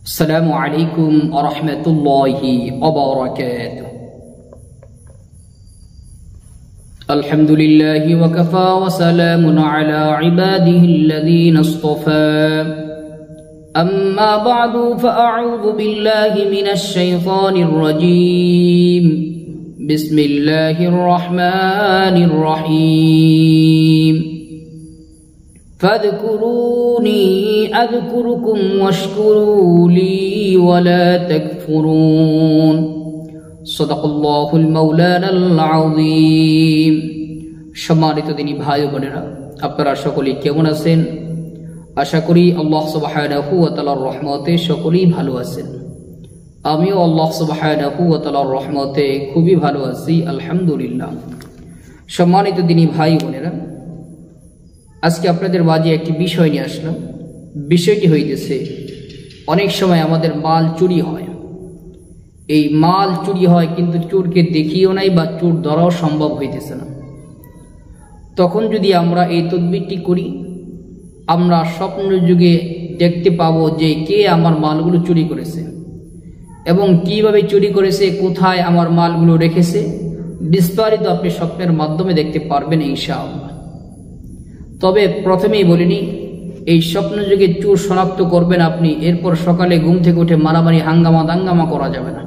السلام عليكم ورحمة الله وبركاته. الحمد لله وكفى وسلام على عباده الذين اصطفى. أما بعد فأعوذ بالله من الشيطان الرجيم. بسم الله الرحمن الرحيم. فاذكروني أذكركم واشكروا لي ولا تكفرون. صدق الله المولانا العظيم. সম্মানিত দিনী ভাই ও বোনেরা, আপনারা সকলে কেমন আছেন? আশা করি আল্লাহ সুবহানাহু ওয়া তাআলার রহমতে সকলেই ভালো আছেন। আমিও আল্লাহ সুবহানাহু ওয়া তাআলার রহমতে খুবই ভালো আছি, আলহামদুলিল্লাহ। সম্মানিত দিনী ভাই ও বোনেরা, আজকে আপনাদের মাঝে একটি বিষয় নিয়ে আসলাম। বিষয়টি হইতেছে, অনেক সময় আমাদের মাল চুরি হয়। এই মাল চুরি হয় কিন্তু চোরকে দেখিও নাই বা চোর ধরাও সম্ভব হইতেছে না। তখন যদি আমরা এই তদবিরটি করি, আমরা স্বপ্ন যুগে দেখতে পাবো যে কে আমার মালগুলো চুরি করেছে এবং কিভাবে চুরি করেছে, কোথায় আমার মালগুলো রেখেছে, বিস্তারিত আপনি স্বপ্নের মাধ্যমে দেখতে পারবেন ইনশাআল্লাহ। তবে প্রথমেই বলিনি, এই স্বপ্ন যুগে চোর শনাক্ত করবেন আপনি, এরপর সকালে ঘুম থেকে উঠে মারামারি হাঙ্গামা দাঙ্গামা করা যাবে না।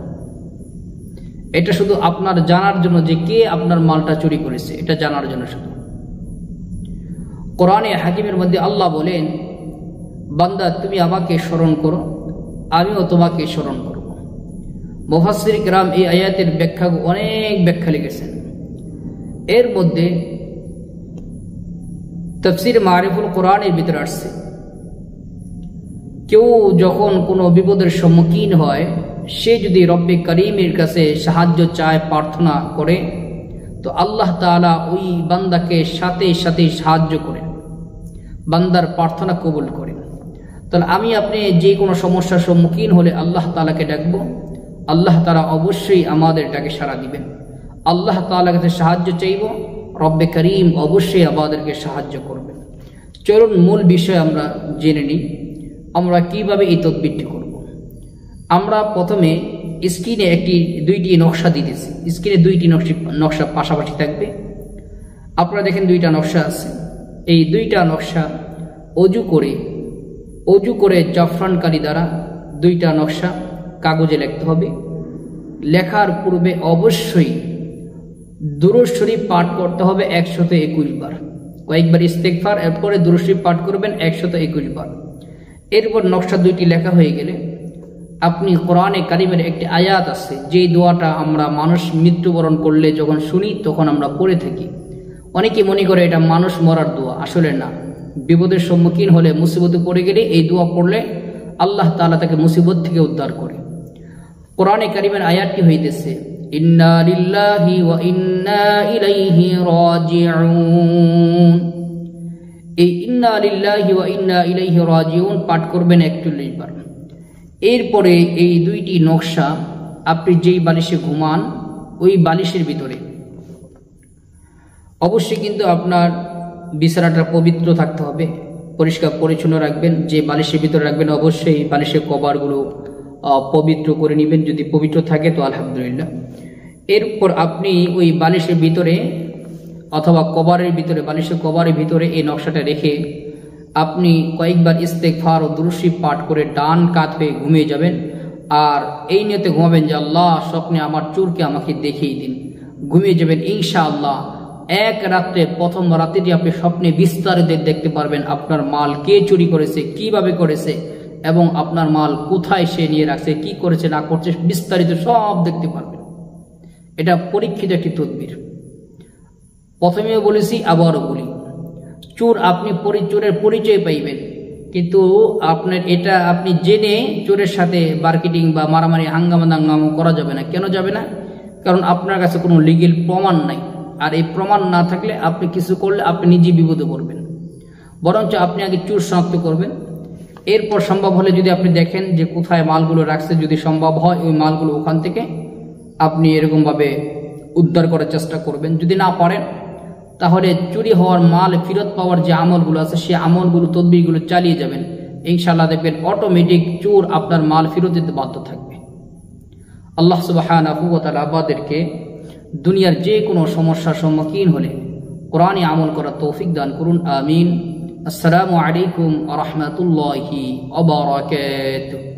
এটা শুধু আপনার জানার জন্য যে কে আপনার মালটা চুরি করেছে, এটা জানার জন্য শুধু। কোরআনে হাকিমের মধ্যে আল্লাহ বলেন, বান্দা তুমি আমাকে স্মরণ করো, আমিও তোমাকে স্মরণ করব। মুফাসসির কিরাম এই আয়াতের ব্যাখ্যা অনেক ব্যাখ্যা লিখেছেন। এর মধ্যে তাফসীর মারিফুল কোরআনের ভিতরে আসছে, কেউ যখন কোনো বিপদের সম্মুখীন হয়, সে যদি রব্বে করিমের কাছে সাহায্য চায়, প্রার্থনা করে, তো আল্লাহ তাআলা ওই বান্দাকে সাথে সাথে সাহায্য করেন, বান্দার প্রার্থনা কবুল করেন। তাহলে আমি আপনি যে কোনো সমস্যার সম্মুখীন হলে আল্লাহ তাআলাকে ডাকব, আল্লাহ তাআলা অবশ্যই আমাদের ডাকে সাড়া দিবেন। আল্লাহ তাআলার কাছে সাহায্য চাইব, রব্বে করিম অবশ্যই আমাদেরকে সাহায্য করবেন। চলুন মূল বিষয় আমরা জেনে নিই, আমরা কিভাবে এই তদবিরটি করব। আমরা প্রথমে স্ক্রিনে দুইটি নকশা দিতেছি। স্ক্রিনে দুইটি নকশা পাশাপাশি থাকবে। আপনারা দেখেন দুইটা নকশা আছে। এই দুইটা নকশা অজু করে জাফরান কালি দ্বারা দুইটা নকশা কাগজে লিখতে হবে। লেখার পূর্বে অবশ্যই দুরূদ শরীফ পাঠ করতে হবে 121 বার। কয়েকবার ইস্তেগফার, এরপরে দুরূদ শরীফ পাঠ করবেন 121 বার। এরপর নকশা দুইটি লেখা হয়ে গেলে আপনি কোরআনে কারিমের একটি আয়াত আছে, যে দোয়াটা আমরা মানুষ মৃত্যুবরণ করলে যখন শুনি তখন আমরা পড়ে থাকি। অনেকে মনে করে এটা মানুষ মরার দোয়া, আসলে না। বিপদের সম্মুখীন হলে, মুসিবতে পড়ে গেলে এই দোয়া পড়লে আল্লাহ তাআলা তাকে মুসিবত থেকে উদ্ধার করে। কোরআনে কারিমের আয়াতটি হইতেছে, ইন্না লিল্লাহি ওয়া ইন্না ইলাইহি রাজিউন। এই ইন্না লিল্লাহি ওয়া ইন্না ইলাইহি রাজিউন পাঠ করবেন 41 বার। এরপরে এই দুইটি নকশা আপনি যেই বালিশে ঘুমান ওই বালিশের ভিতরে, অবশ্যই কিন্তু আপনার বিছানাটা পবিত্র থাকতে হবে, পরিষ্কার পরিচ্ছন্ন রাখবেন। যে বালিশের ভিতরে রাখবেন অবশ্যই বালিশের কভারগুলো পবিত্র করে নেবেন, যদি পবিত্র থাকে তো আলহামদুলিল্লাহ। এরপর আপনি ওই বালিশের ভিতরে অথবা কভারের ভিতরে, বালিশের কভারের ভিতরে এই নকশাটা রেখে আপনি কয়েকবার ইস্তেগফার ও দুরূদ শরীফ পাঠ করে ডান কাত হয়ে ঘুমিয়ে যাবেন। আর এই নিয়তে ঘুমাবেন যে আল্লাহ স্বপ্নে আমার চোরকে আমাকে দেখিয়ে দিন। ঘুমিয়ে যাবেন ইনশাআল্লাহ। এক রাত্রে, প্রথম রাত্রিটি আপনি স্বপ্নে বিস্তারিত দেখতে পারবেন আপনার মাল কে চুরি করেছে, কিভাবে করেছে এবং আপনার মাল কোথায় সে নিয়ে রাখছে, কি করেছে না করছে, বিস্তারিত সব দেখতে পারবেন। এটা পরীক্ষিত একটি তদবির। প্রথমেও বলেছি, আবারও বলি, চোরের পরিচয় পাইবেন, কিন্তু আপনার এটা আপনি জেনে চোরের সাথে মার্কেটিং বা মারামারি হাঙ্গামা দাঙ্গামা করা যাবে না। কেন যাবে না? কারণ আপনার কাছে কোনো লিগেল প্রমাণ নাই। আর এই প্রমাণ না থাকলে আপনি কিছু করলে আপনি নিজে বিপদে পড়বেন। বরঞ্চ আপনি আগে চোর শনাক্ত করবেন, এরপর সম্ভব হলে যদি আপনি দেখেন যে কোথায় মালগুলো রাখছে, যদি সম্ভব হয় ওই মালগুলো ওখান থেকে আপনি এরকমভাবে উদ্ধার করার চেষ্টা করবেন। যদি না পারেন তাহলে চুরি হওয়ার মাল ফেরত পাওয়ার যে আমলগুলো আছে, সে আমলগুলো তদবিরগুলো চালিয়ে যাবেন। ইনশাআল্লাহ দেখবেন অটোমেটিক চোর আপনার মাল ফেরত দিতে বাধ্য থাকবে। আল্লাহ সুবহানাহু ওয়া তাআলা আমাদেরকে দুনিয়ার যে কোনো সমস্যার সম্মুখীন হলে কোরআনে আমল করার তৌফিক দান করুন, আমিন। আসসালামু আলাইকুম ওয়া রাহমাতুল্লাহি ওয়া বারাকাতুহু।